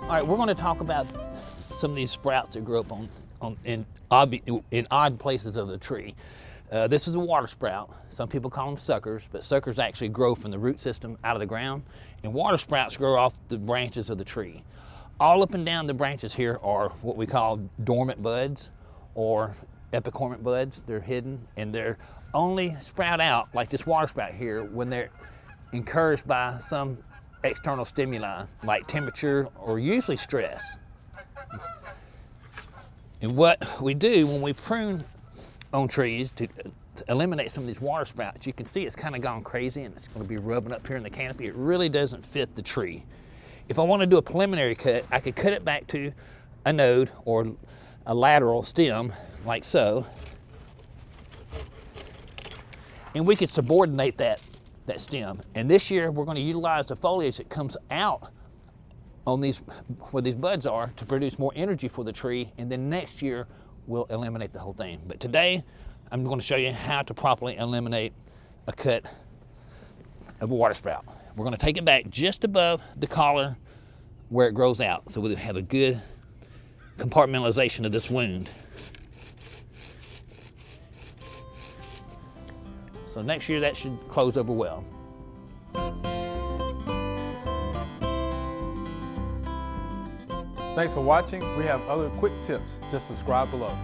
All right, we're going to talk about some of these sprouts that grow up in odd places of the tree. This is a water sprout. Some people call them suckers, but suckers actually grow from the root system out of the ground, and water sprouts grow off the branches of the tree. All up and down the branches here are what we call dormant buds or epicormic buds. They're hidden, and they're only sprout out like this water sprout here when they're encouraged by some external stimuli like temperature or usually stress. And what we do when we prune on trees to eliminate some of these water sprouts, you can see it's kind of gone crazy and it's going to be rubbing up here in the canopy. It really doesn't fit the tree. If I want to do a preliminary cut, I could cut it back to a node or a lateral stem like so, and we could subordinate that stem. And this year we're going to utilize the foliage that comes out on these, where these buds are, to produce more energy for the tree, and then next year we'll eliminate the whole thing. But today I'm going to show you how to properly eliminate a cut of a water sprout. We're going to take it back just above the collar where it grows out, so we'll have a good compartmentalization of this wound. So next year that should close over well. Thanks for watching. We have other quick tips. Just subscribe below.